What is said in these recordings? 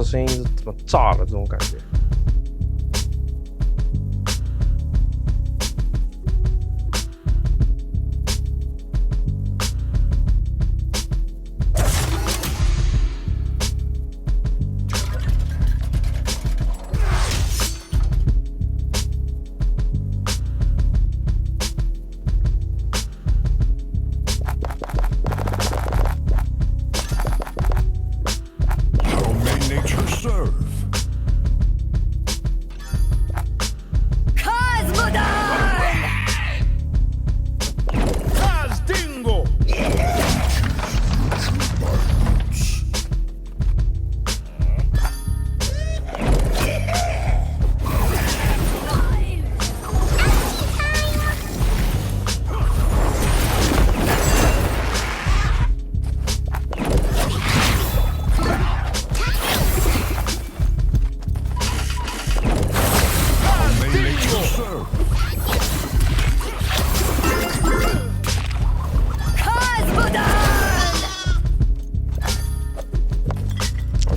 声音怎么炸了这种感觉。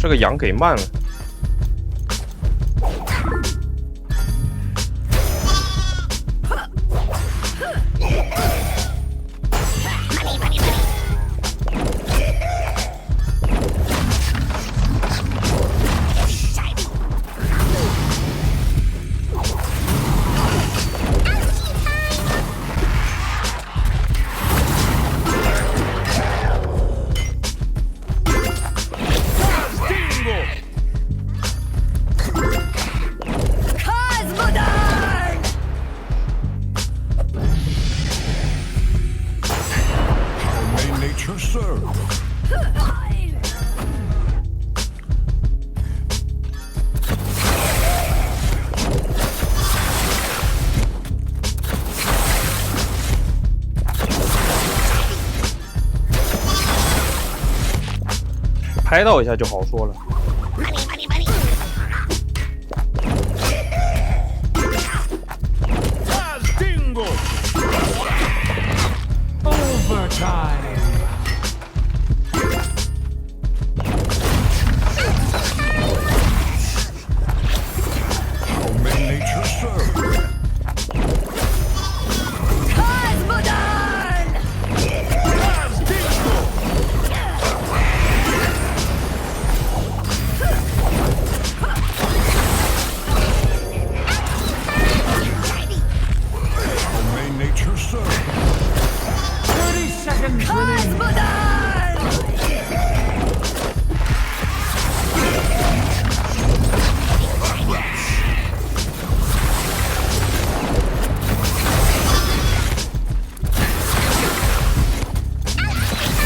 这个羊给慢了。拍到一下就好说了。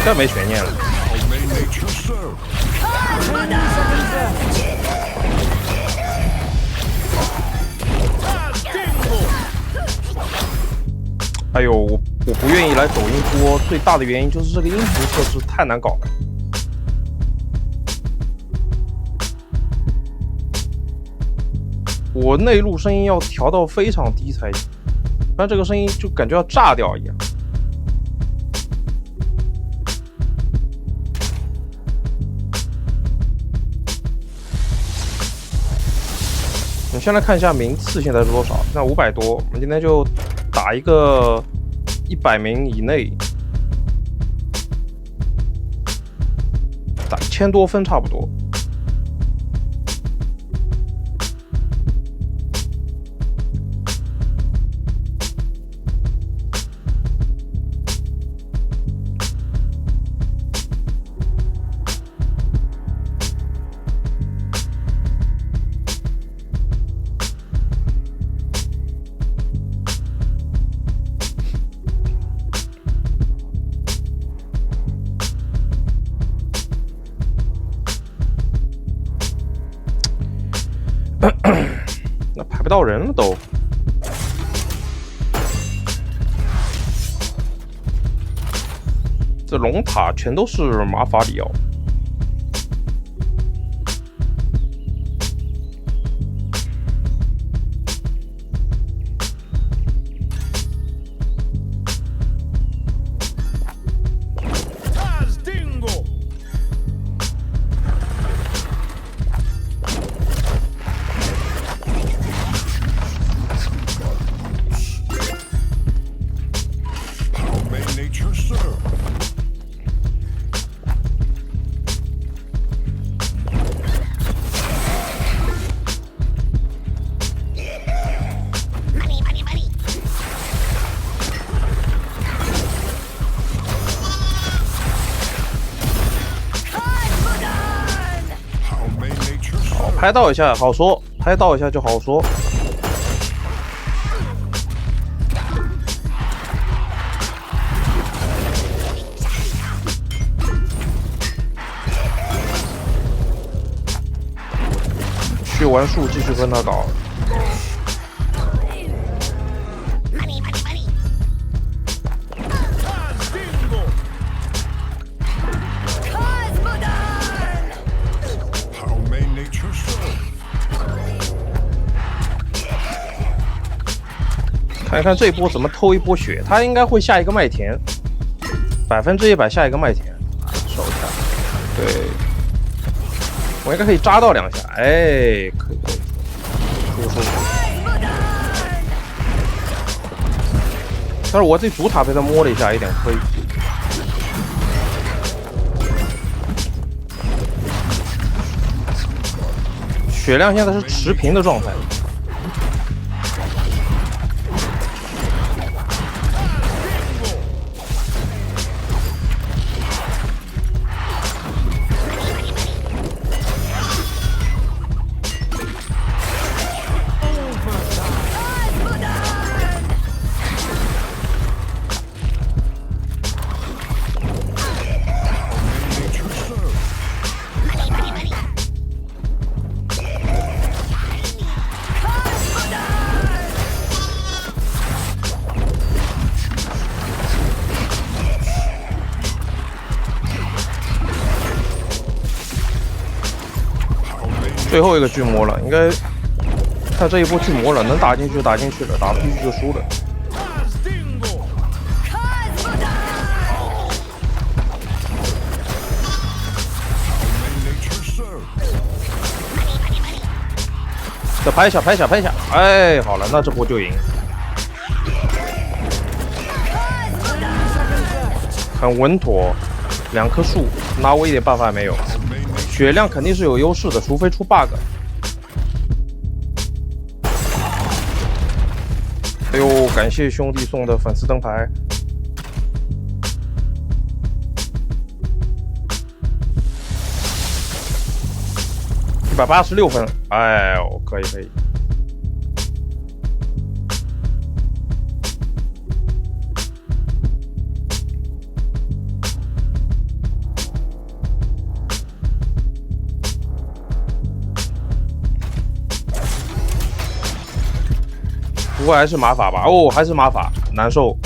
这没悬念了。哎呦，我不愿意来抖音播，最大的原因就是这个音频测试太难搞了。我内录声音要调到非常低才行，不然这个声音就感觉要炸掉一样。我们先来看一下名次现在是多少，现在500多，我们今天就打一个100名以内，打1000多分差不多。那排不到人了都。这龙塔全都是马法里奥。拍到一下好说，拍到一下就好说。去完树继续跟他搞。看一看这一波怎么偷一波血，他应该会下一个麦田，100%下一个麦田，守一下。对，我应该可以扎到2下，哎，可以，舒服。但是我这主塔被他摸了一下，有点亏。血量现在是持平的状态。最后一个巨魔了，应该看这一波巨魔了，能打进去就打进去了，打不进去就输了。再拍一下，拍一下，拍一下，哎，好了，那这波就赢。很稳妥，2棵树，拿我一点办法也没有。血量肯定是有优势的，除非出 bug。哎呦，感谢兄弟送的粉丝灯牌。186分，哎呦，可以可以。不过还是马法吧，哦，还是马法，难受。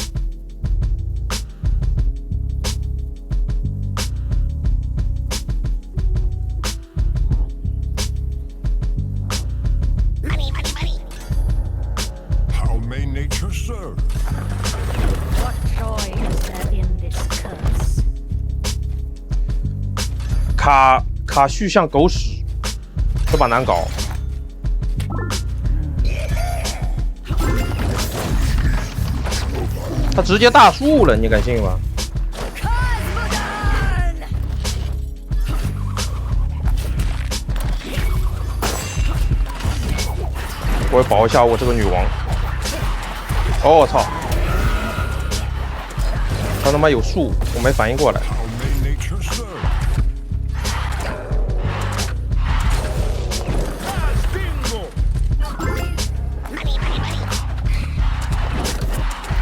卡旭像狗屎，这把难搞。他直接大树了，你敢信吗？我要保一下我这个女王。哦，我操！他他妈有树，我没反应过来。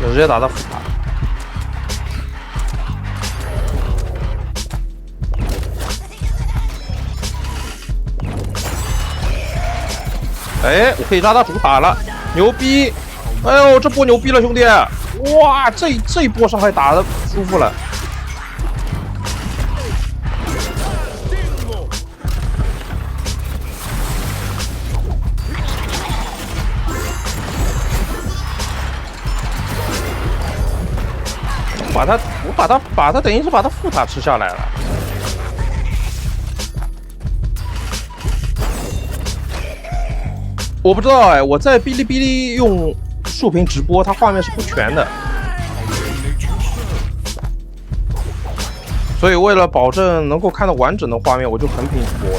我直接打到副塔。哎，我可以拉到主塔了，牛逼！哎呦，这波牛逼了，兄弟！哇，这一波伤害打的舒服了。我把他等于是把他副塔吃下来了。我不知道哎，我在哔哩哔哩用竖屏直播，它画面是不全的，所以为了保证能够看到完整的画面，我就横屏直播。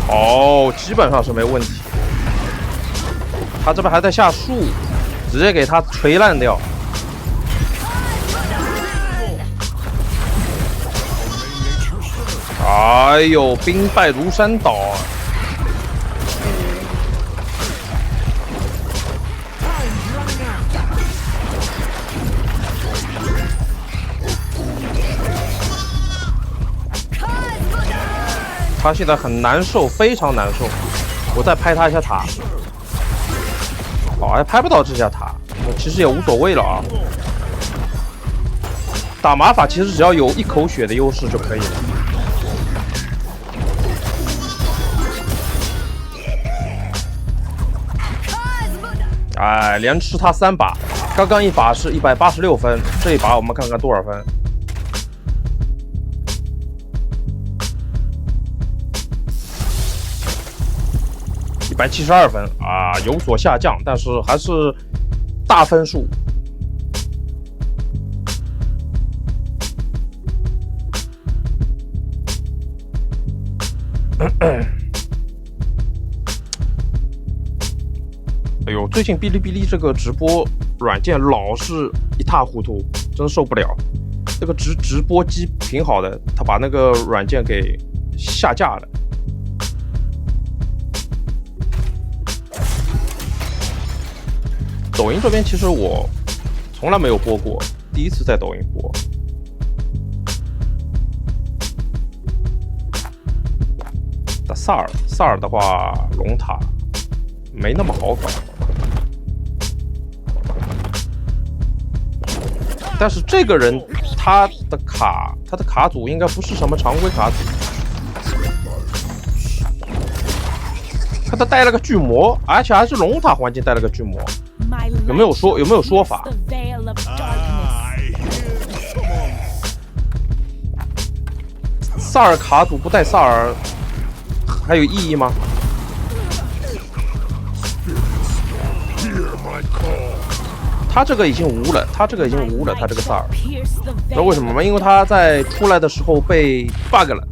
哦，基本上是没问题。他这边还在下树，直接给他锤烂掉。哎呦，兵败如山倒啊！他现在很难受，非常难受。我再拍他一下塔，哦，还拍不到这下塔，其实也无所谓了啊。打马法其实只要有1口血的优势就可以了。哎，连吃他3把，刚刚一把是186分，这一把我们看看多少分。172分啊，有所下降，但是还是大分数。哎呦，最近哔哩哔哩这个直播软件老是一塌糊涂，真受不了。这个直播机挺好的，他把那个软件给下架了。抖音这边其实我从来没有播过，第一次在抖音播。打萨尔的话，龙塔没那么好搞。但是这个人他的卡组应该不是什么常规卡组，他带了个巨魔，而且还是龙塔环境带了个巨魔，有没有说法？萨尔卡组不带萨尔还有意义吗？他这个已经无了，他这个个萨尔，知道为什么吗？因为他在出来的时候被 bug 了。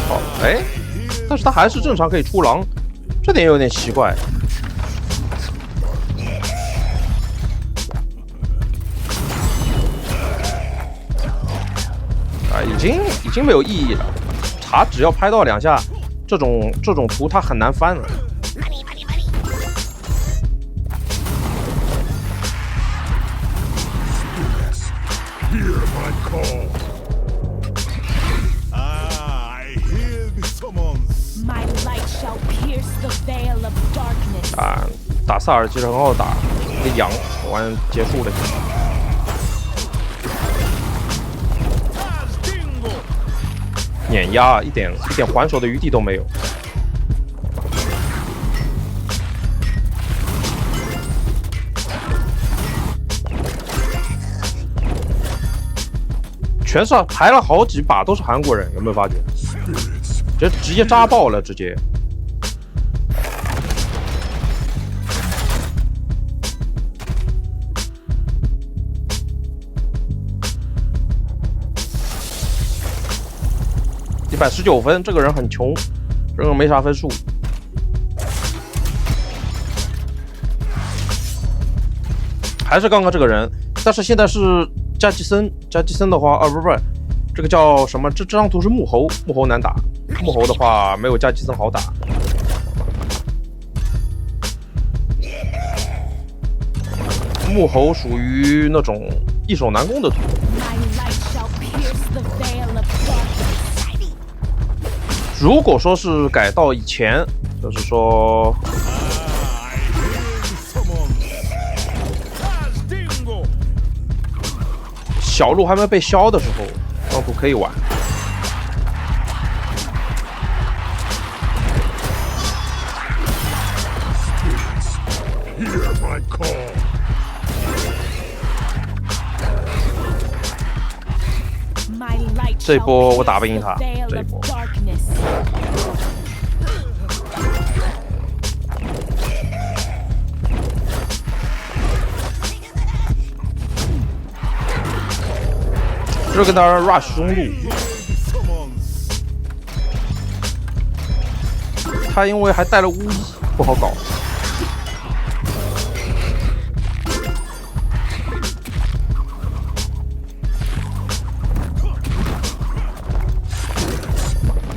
好，哎，但是他还是正常可以出狼，这点有点奇怪。啊，已经没有意义了。塔只要拍到2下，这种图他很难翻了。啊，打萨尔其实很好打，一个羊完结束了。碾压，一点还手的余地都没有。全是排了好几把都是韩国人，有没有发觉？这直接扎爆了，直接。119分，这个人很穷，这个人没啥分数。还是刚刚这个人，但是现在是加基森的话，不是，这个叫什么？这张图是木猴难打，木猴的话没有加基森好打。木猴属于那种易守难攻的图。如果说是改到以前，就是说小鹿还没被削的时候，这张图可以玩。这一波我打不赢他，这一波。这跟他 rush 中路，他因为还带了巫医，不好搞。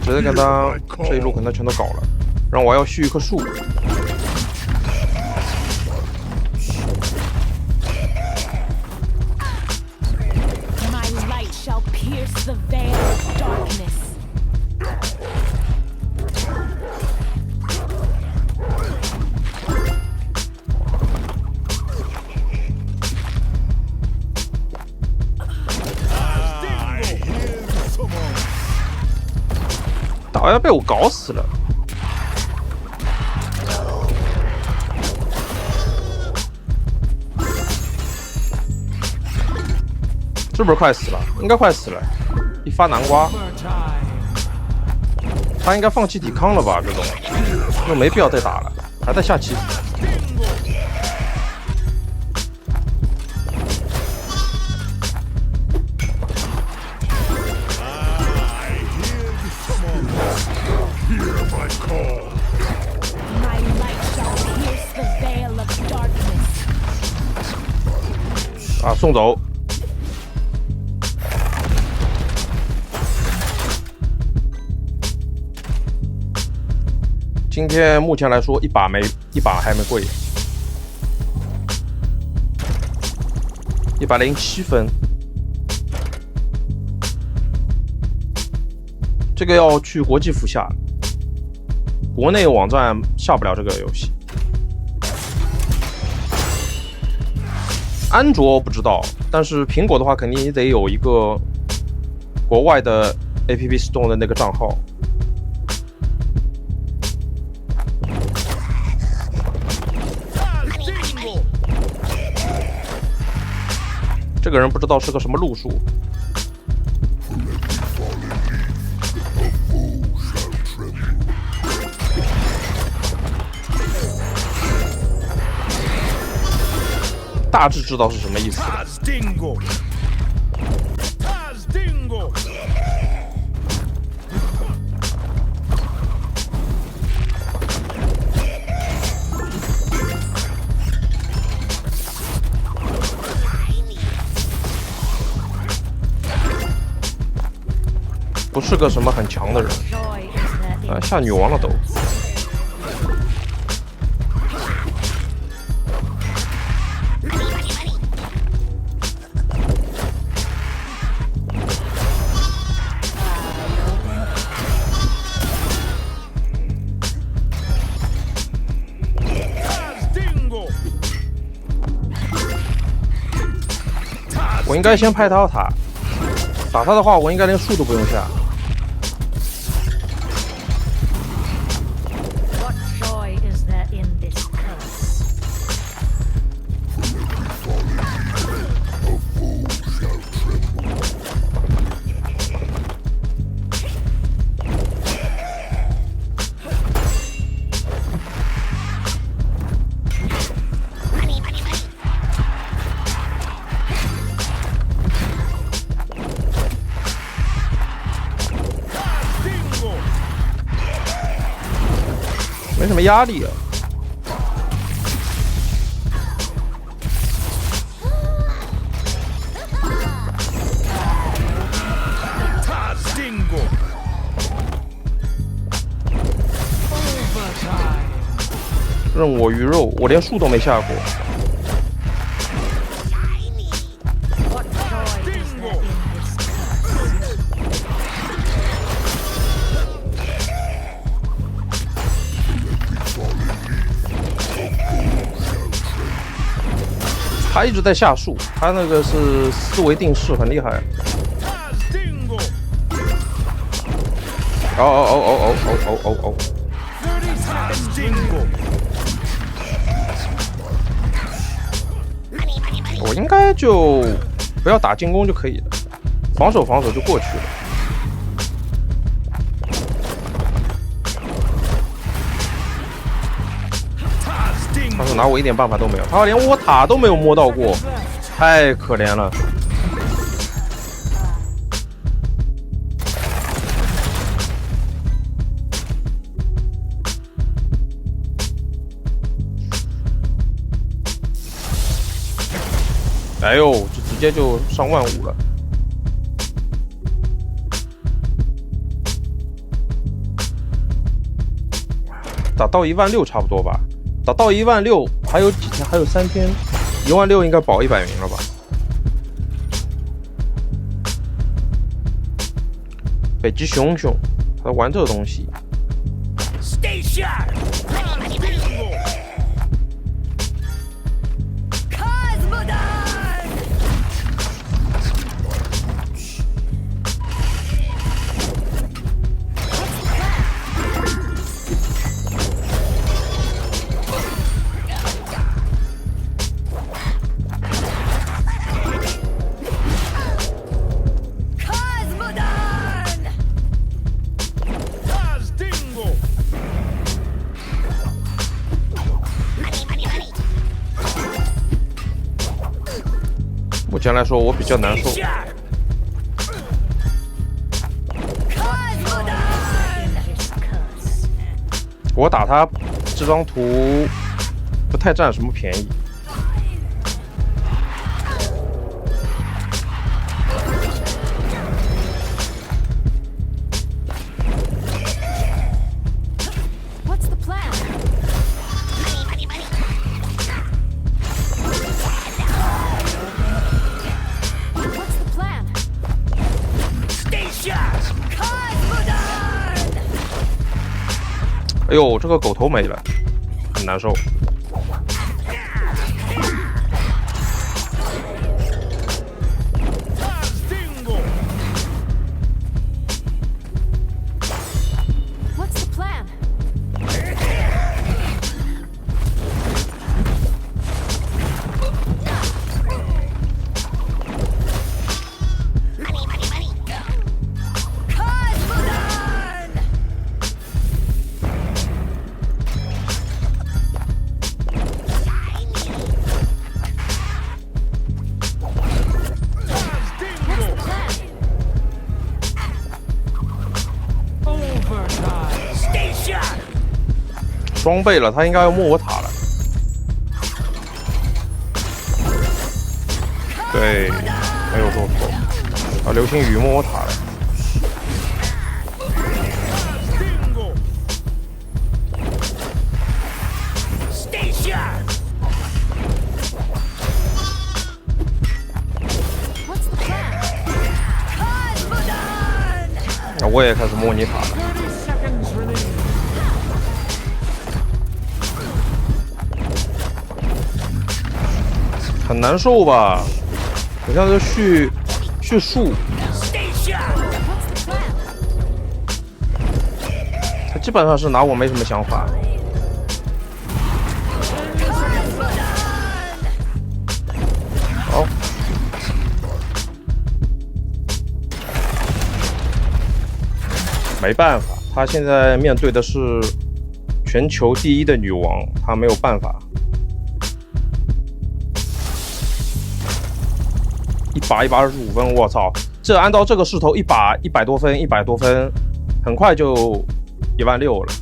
直接跟他这一路跟他全都搞了，让我要续一棵树。The veil of darkness. 导要被我搞死了。是不是快死了？应该快死了。一发南瓜，他应该放弃抵抗了吧？这种没必要再打了，还在下棋。啊，送走。今天目前来说，一把还没跪，107分，这个要去国际服下，国内网站下不了这个游戏。安卓不知道，但是苹果的话，肯定也得有一个国外的 App Store 的那个账号。这个人不知道是个什么路数。大致知道是什么意思。不是个什么很强的人，下女王了都。我应该先拍到他，打他的话，我应该连树都不用下。没什么压力啊。任我鱼肉，我连树都没下过。他一直在下树，他那个是思维定式很厉害。哦！我应该就不要打进攻就可以了，防守就过去了。他是拿我一点办法都没有，他连我塔都没有摸到过，太可怜了。哎呦，这直接就上15000了。打到16000差不多吧，打到16000还有几天？还有3天，16000应该保100名了吧？北极熊熊，他玩这个东西。Stay sharp. Cosmodon 目前来说，我比较难受。我打他这张图不太占什么便宜。哎呦，这个狗头没了，很难受。双倍了，他应该要摸我塔了。对，没有做错。啊，流星雨摸我塔了。那我也开始摸你塔了。很难受吧？好像是续树，他基本上是拿我没什么想法。好，没办法，他现在面对的是全球第1的女王，他没有办法。125分，我操！这按照这个势头，100多分，100多分，很快就16000了。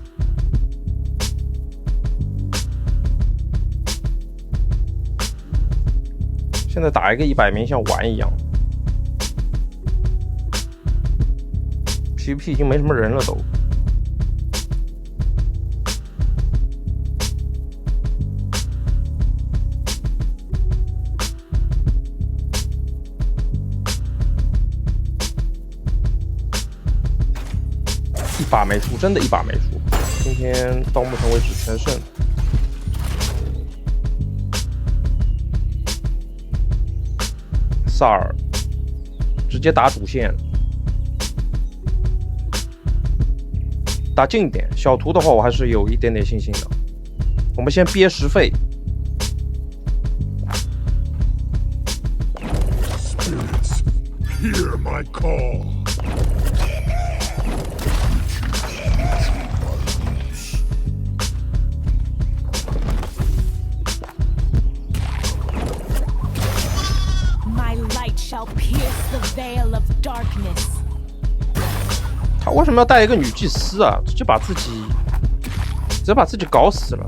现在打一个100名像玩一样。PVP 已经没什么人了都。一把没输，真的一把没输。今天到目前为止全胜。萨尔直接打主线，打近点。小图的话，我还是有一点点信心的。我们先憋10费。Hear my call. Pierce the veil of darkness. 他为什么要带一个女祭司啊？直接把自己搞死了。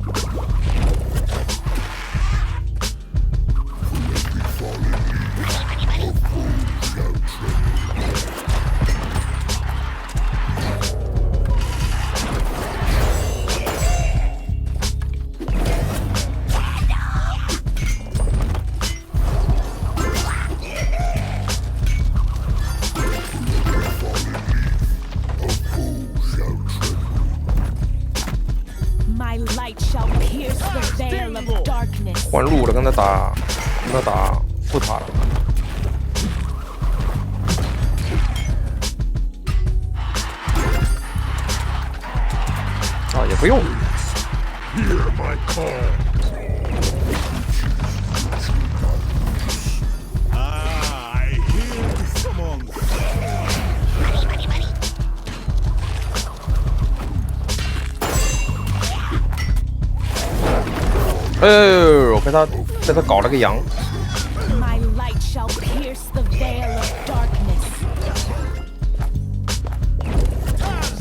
关路了，跟他打副塔了。啊，也不用。 Hear my call. I hear someone. 哎呦，被他搞了个羊。 My light shall pierce the veil of darkness.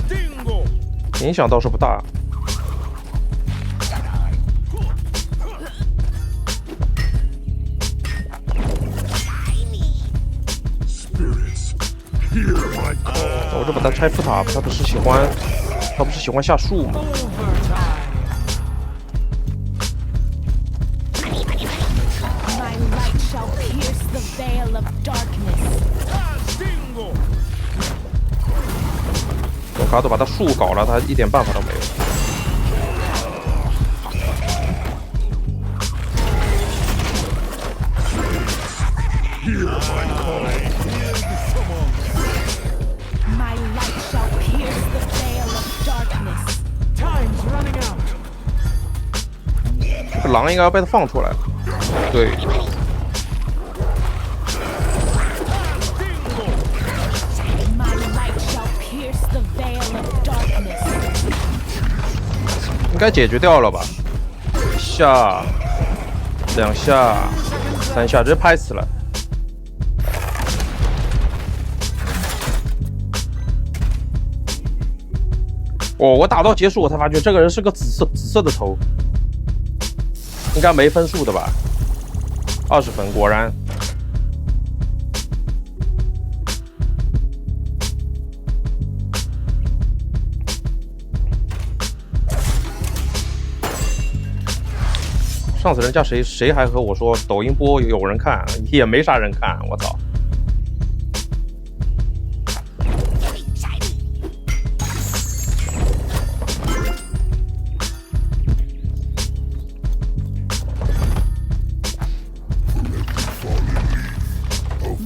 Dingo. 影响倒是不大。 我就把他拆副塔，他不是喜欢下树吗？ My light shall pierce the veil of darkness. 我卡都把他树搞了，他一点办法都没有。 My light shall pierce the veil of darkness. Time's running out. 这个狼应该要被他放出来。对。 My light shall pierce the veil of darkness. 应该解决掉了吧？一下、2下、3下，直接拍死了。我打到结束，我才发觉这个人是个紫色的头，应该没分数的吧？20分，果然。 上次人家谁还和我说抖音播有人看，也没啥人看，我操！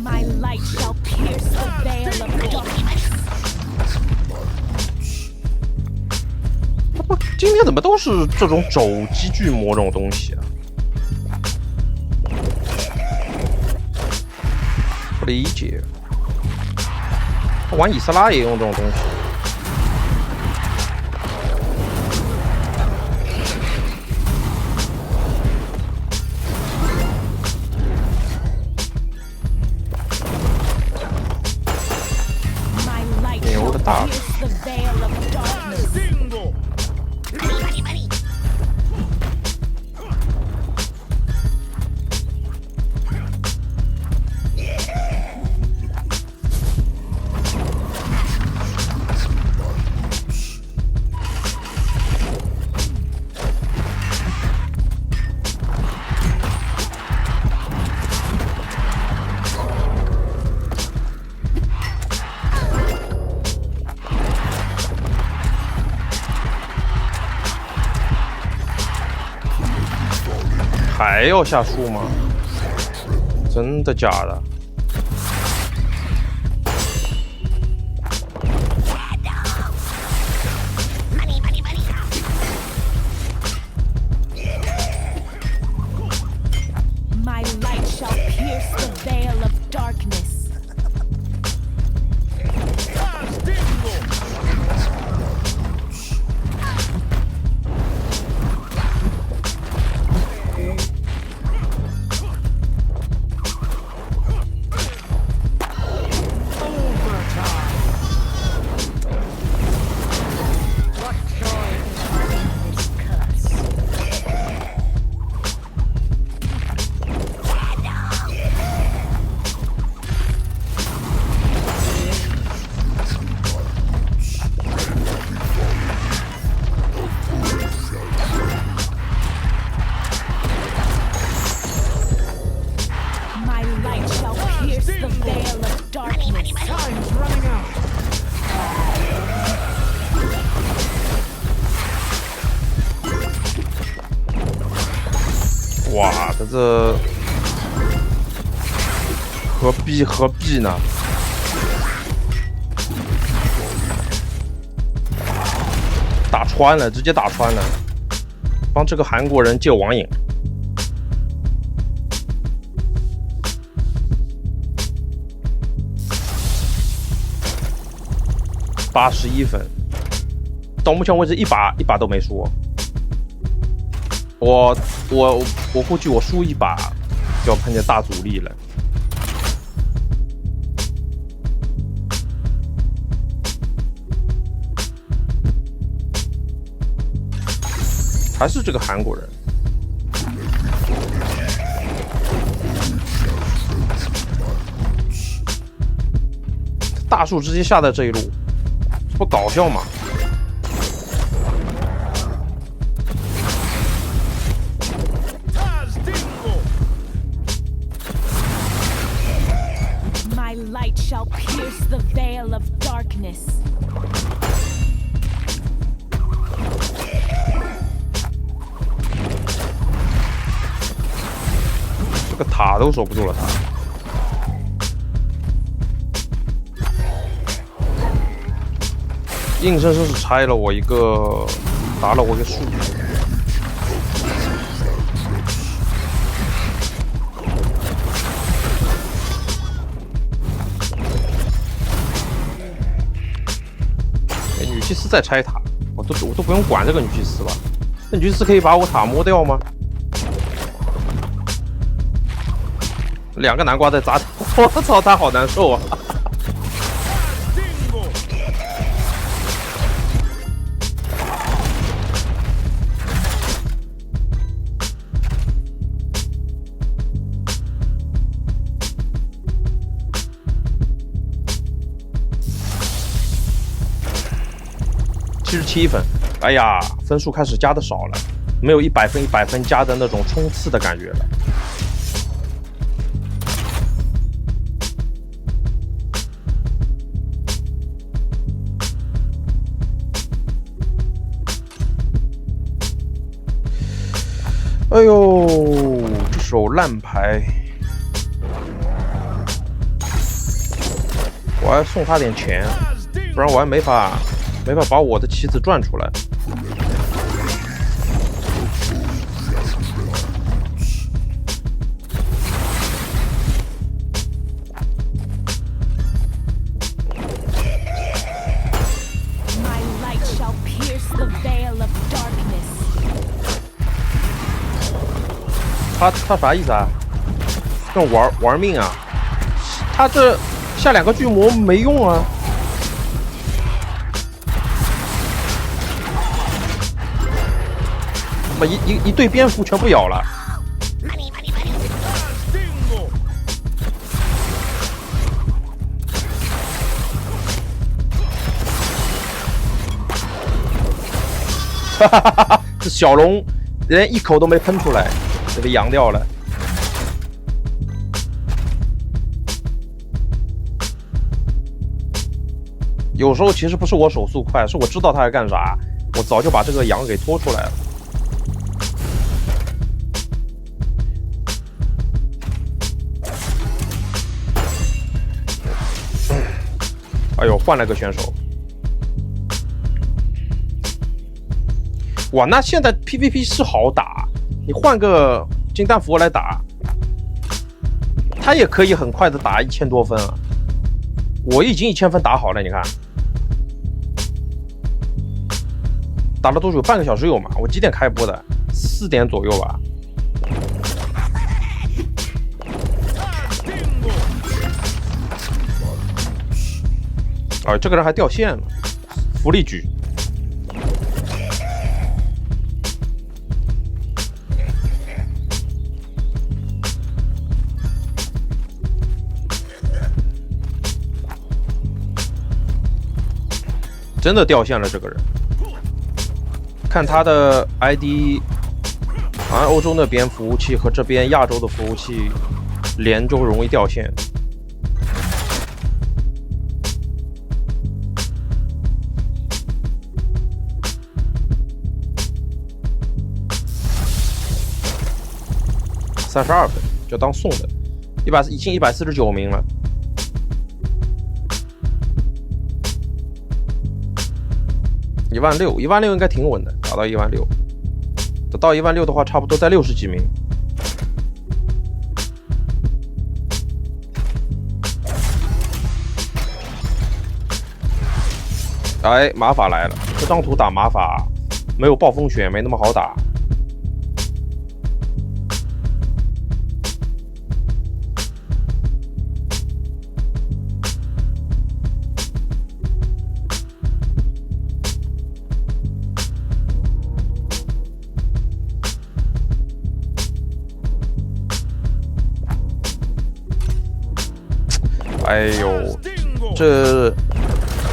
My light shall pierce the veil of darkness. 今天怎么都是这种肘击巨魔这种东西啊？不理解。玩以斯拉也用这种东西。 My light shall pierce the veil of darkness. Dingo. 还要下树吗？真的假的？ My light shall pierce the veil of darkness. My light shall pierce the veil of darkness. Time's running out. 哇！这何必呢？打穿了，直接打穿了，帮这个韩国人借网瘾。81分，到目前为止一把都没输。我估计我输一把就要碰见大阻力了。还是这个韩国人。大树直接下在这一路，这不搞笑吗？Shall pierce the veil of darkness. 这个塔都守不住了，他。硬生生是拆了我一个，打了我一个树。女祭司在拆塔，我都不用管这个女祭司吧？那女祭司可以把我塔摸掉吗？两个南瓜在砸塔，我操，他好难受啊！77分，哎呀，分数开始加的少了，没有100分加的那种冲刺的感觉了。哎呦，这手烂牌，我还送他点钱，不然我还没法把我的棋子赚出来。他啥意思啊？跟玩命啊！他这下2个巨魔没用啊！把一对蝙蝠全部咬了。哈哈哈哈！这小龙连一口都没喷出来，就被扬掉了。有时候其实不是我手速快，是我知道他在干啥，我早就把这个羊给拖出来了。哎呦，换了个选手。哇，那现在 PVP 是好打，你换个金丹佛来打，他也可以很快的打1000多分啊。我已经1000分打好了，你看。打了多久？半个小时有嘛？我几点开播的？4点左右吧。这个人还掉线了，福利局。真的掉线了，这个人。看他的 ID， 好像欧洲那边服务器和这边亚洲的服务器连就容易掉线。32分，就当送的，已经149名了。16000应该挺稳的，打到16000，等到16000的话，差不多在60几名。哎，马法来了，这张图打马法没有暴风雪没那么好打。哎呦，这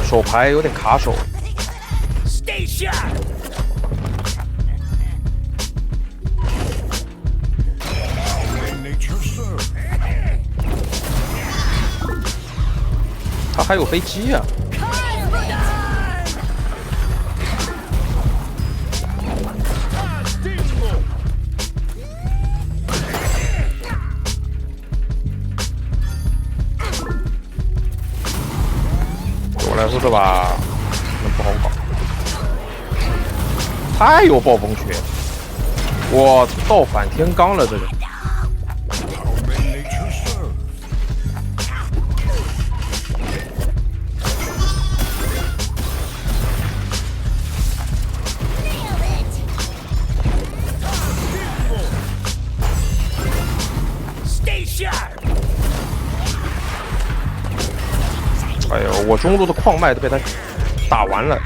手牌有点卡手。他还有飞机啊！对我来说这把那不好搞，太有暴风雪，我倒反天罡了这个。哎呦，我中路的矿脉都被他打完了。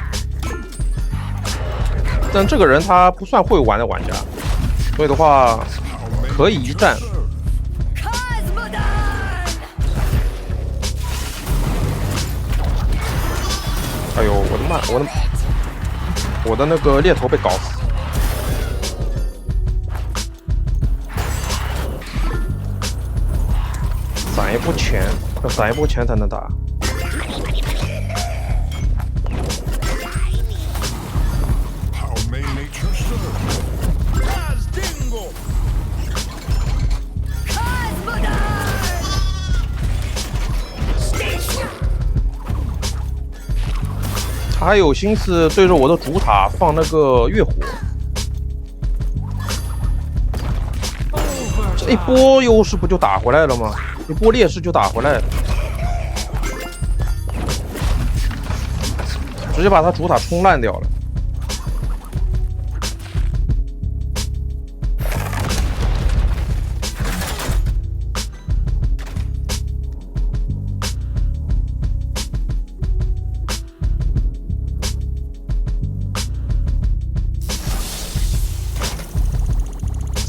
但这个人他不算会玩的玩家，所以的话可以一战。哎呦，我的妈！我的那个猎头被搞死。攒一波钱，要攒一波钱才能打。他还有心思对着我的主塔放那个月火，这一波优势不就打回来了吗？一波劣势就打回来了，直接把他主塔冲烂掉了。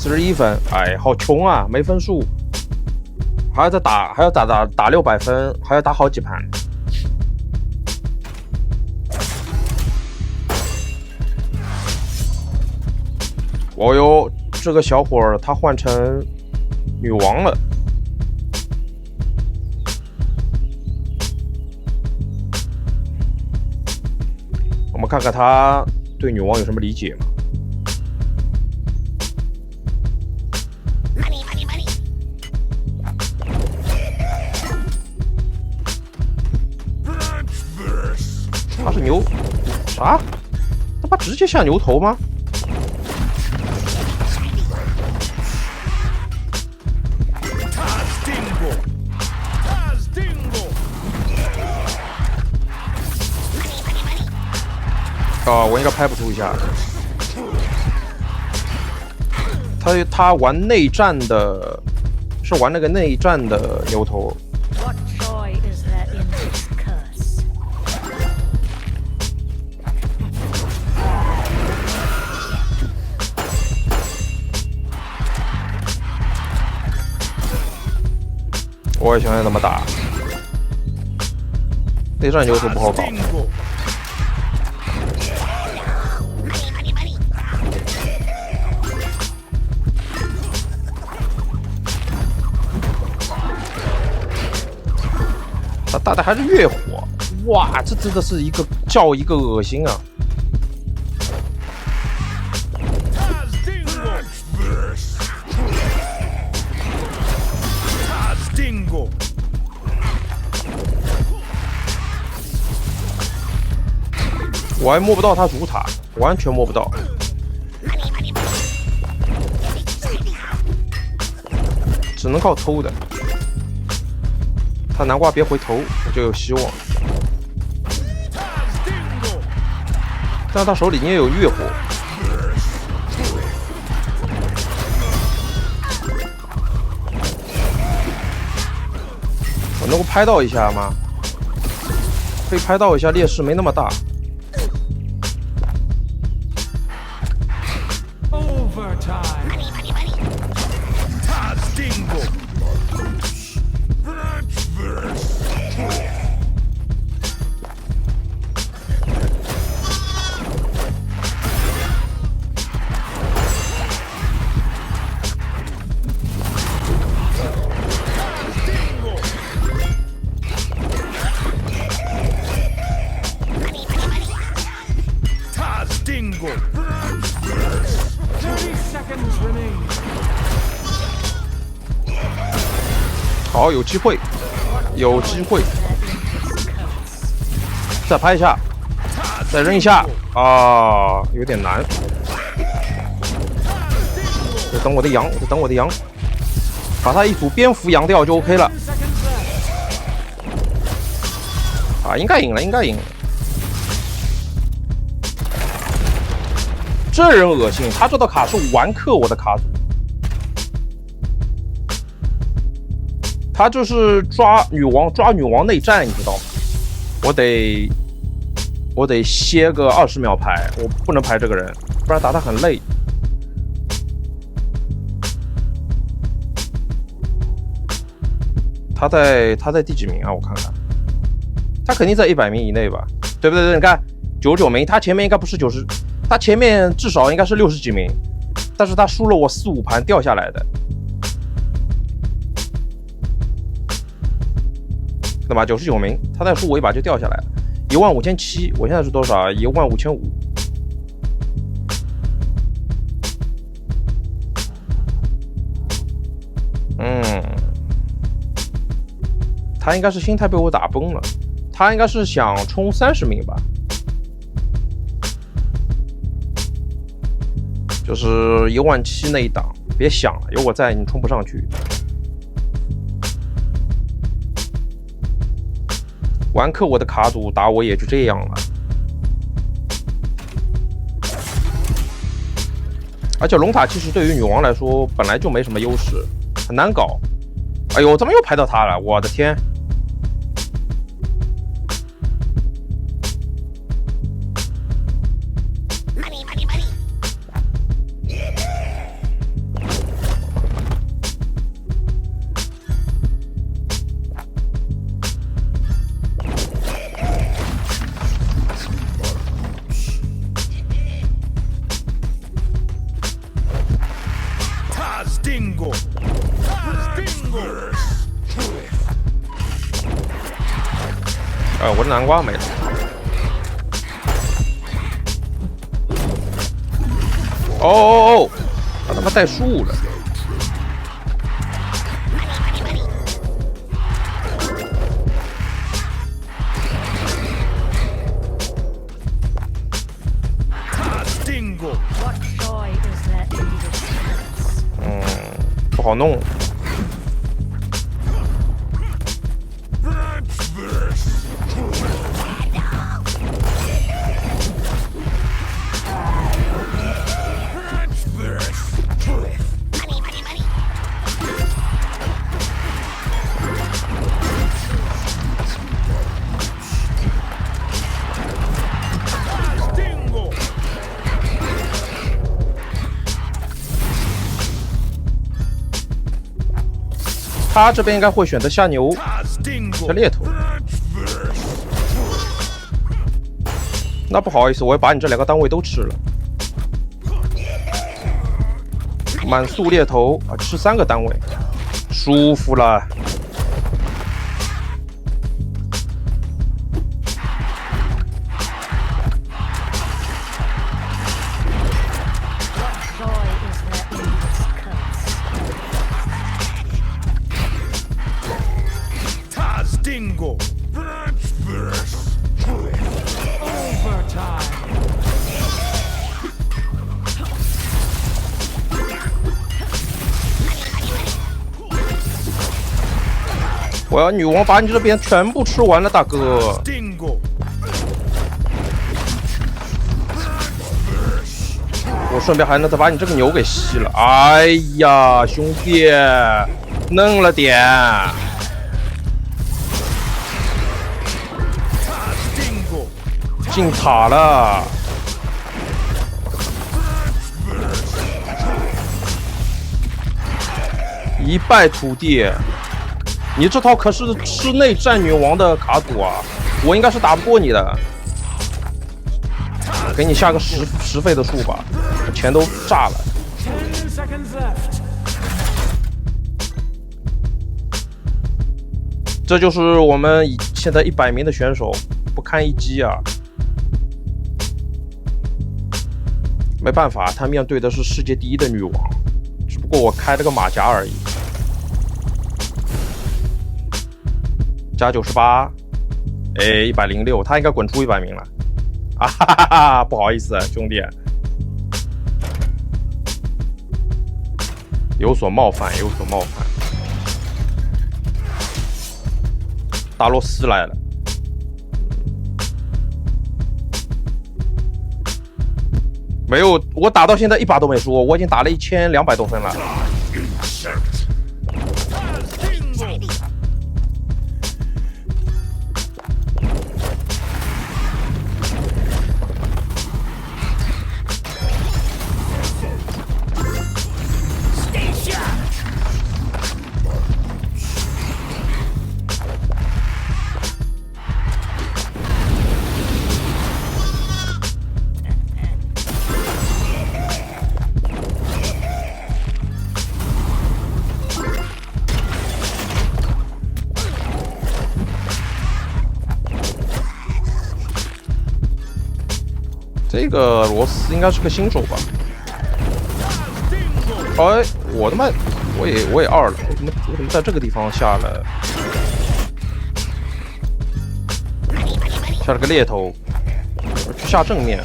41分，哎，好穷啊，没分数，还要再打，还要打600分，还要打好几盘。哦哟，这个小伙儿他换成女王了。我们看看他对女王有什么理解吗？他是牛啥？他妈直接下牛头吗？啊，我应该拍不出一下。他玩内战的，是玩那个内战的牛头。我也想想怎么打。内战牛头不好搞。他打的还是月火，哇，这真的是一个叫一个恶心啊！我还摸不到他主塔，完全摸不到。只能靠偷的。他南瓜别回头，我就有希望。但他手里也有月火。我能够拍到一下吗？可以拍到一下，劣势没那么大。好，有机会，有机会，再拍一下，再扔一下啊，有点难。我等我的羊，我等我的羊，把他一组蝙蝠羊掉就 OK 了。啊，应该赢了，应该赢了。这人恶心，他这道卡是完克我的卡组。他就是抓女王内战，你知道吗？我得歇个20秒排，我不能排这个人，不然打他很累。他在第几名啊？我看看，他肯定在100名以内吧？对不对？你看99名，他前面应该不是90，他前面至少应该是60几名，但是他输了我4、5盘掉下来的。对吧？99名，他再输我一把就掉下来了，15700，我现在是多少？15500。他应该是心态被我打崩了，他应该是想冲30名吧，就是17000那一档，别想了，有我在，你冲不上去。完克我的卡组打我也就这样了，而且龙塔其实对于女王来说本来就没什么优势，很难搞。哎呦，怎么又排到他了？我的天！我的南瓜没了。哦，他妈带树了。不好弄。他这边应该会选择下牛，下猎头。那不好意思，我要把你这2个单位都吃了。满速猎头啊，吃3个单位，舒服了。Dingle. Overtime. 我要女王把你这边全部吃完了，大哥。 Dingo. 我顺便还能再把你这个牛给吸了。哎呀，兄弟，嫩了点。 Dingo. 进塔了，一败涂地。你这套可是室内战女王的卡组啊，我应该是打不过你的。给你下个10费的数吧，钱都炸了。 10 seconds left. 这就是我们现在100名的选手不堪一击啊！没办法，他面对的是世界第1的女王，只不过我开了个马甲而已。加98，哎，106，他应该滚出100名了。啊哈哈哈！不好意思，兄弟，有所冒犯，有所冒犯。 达罗斯来了，没有，我打到现在1把都没输，我已经打了1200多分了。 这个罗斯应该是个新手吧？哎，我的妈！我也2了，我怎么在这个地方下了个猎头？我去下正面。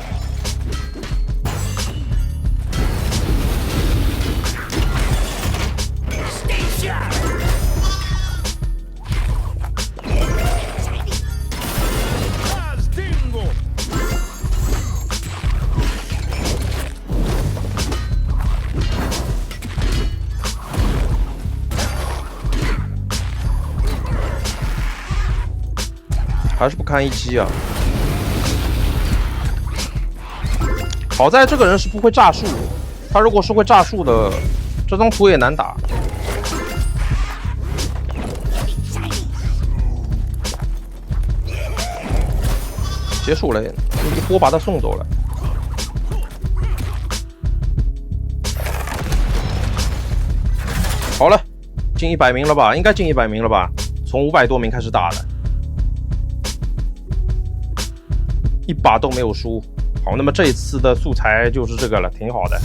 还是不堪一击啊！好在这个人是不会炸树，他如果是会炸树的，这张图也难打。结束了，一波把他送走了。好了，进100名了吧？应该进100名了吧？从500多名开始打的。 1把都没有输，好，那么这一次的素材就是这个了，挺好的。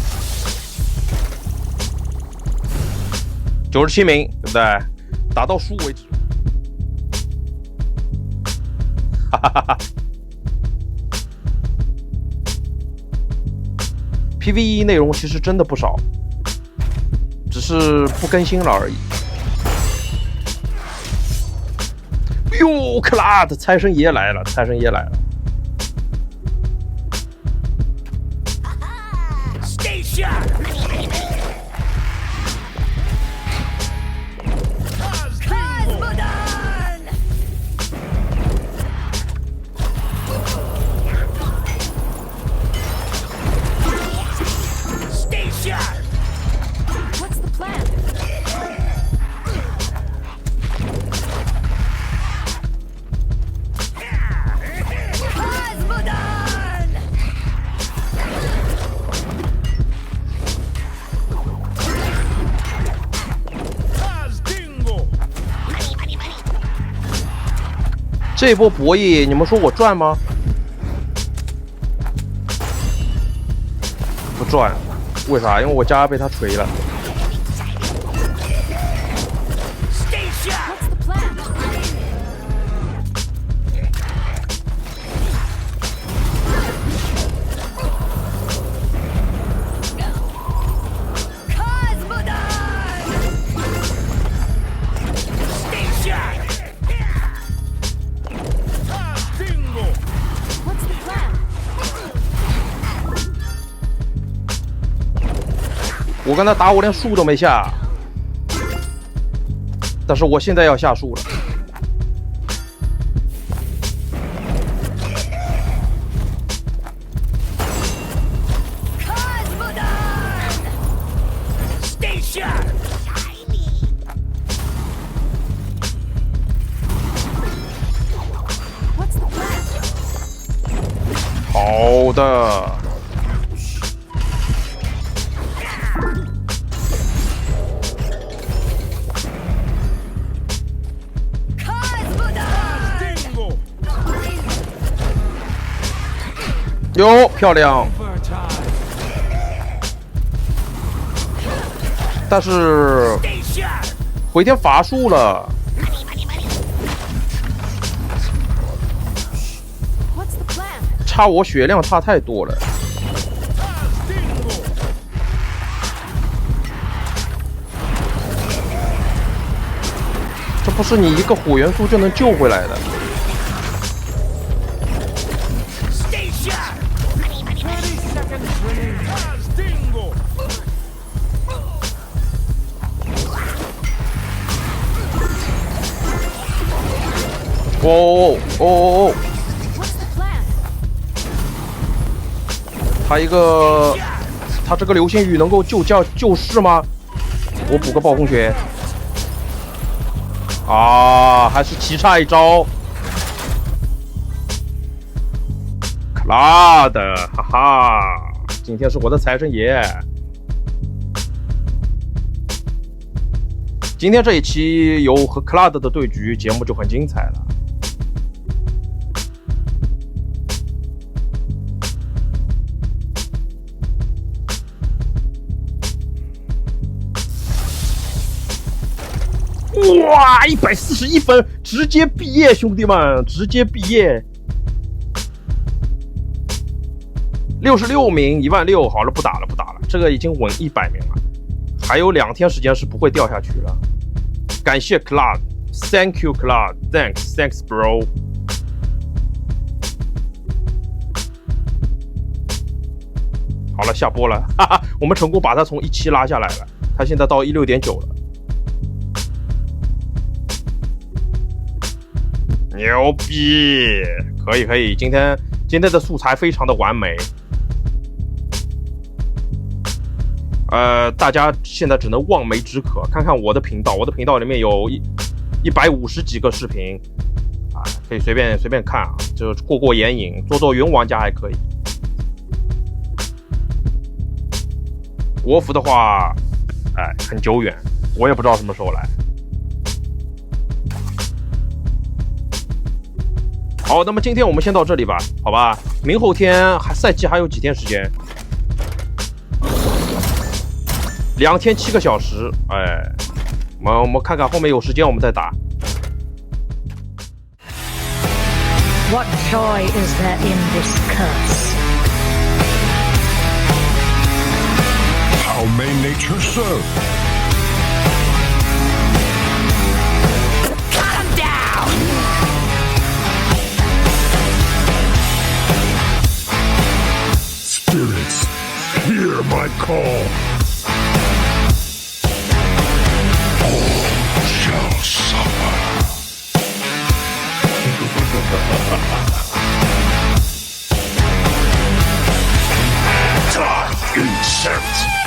97名，对不对？打到输为止。哈哈哈哈。PVE 内容其实真的不少，只是不更新了而已。哟，克拉的财神爷来了，财神爷来了。 What's the plan? Dingo. 这一波博弈，你们说我赚吗？不赚，为啥？因为我家被他锤了。 What's the plan? 我刚才打我连树都没下，但是我现在要下树了。好的。哟，漂亮！但是回天乏术了。差我血量差太多了。这不是你一个火元素就能救回来的。哦哦哦哦！他这个流星雨能够救世吗？我补个暴风雪。啊，还是棋差一招。克拉的，哈哈！今天是我的财神爷。今天这一期有和克拉德的对局，节目就很精彩了。哇，141分，直接毕业，兄弟们，直接毕业。66名，16000，好了，不打了，这个已经稳100名了，还有2天时间是不会掉下去了。感谢 Cloud，Thank you Cloud，Thanks bro。好了，下播了，哈哈，我们成功把他从17拉下来了，他现在到16.9了。牛逼，可以，今天的素材非常的完美。大家现在只能望梅止渴，看看我的频道里面有150几个视频啊，可以随便看啊，就过眼瘾，做云玩家还可以。国服的话，很久远，我也不知道什么时候来。好，那么今天我们先到这里吧，好吧？明后天赛季还有几天时间？2天7个小时，我们看看后面有时间我们再打。What joy is there in this curse? How may nature serve? Spirits, hear my call. All shall suffer. Dark insect.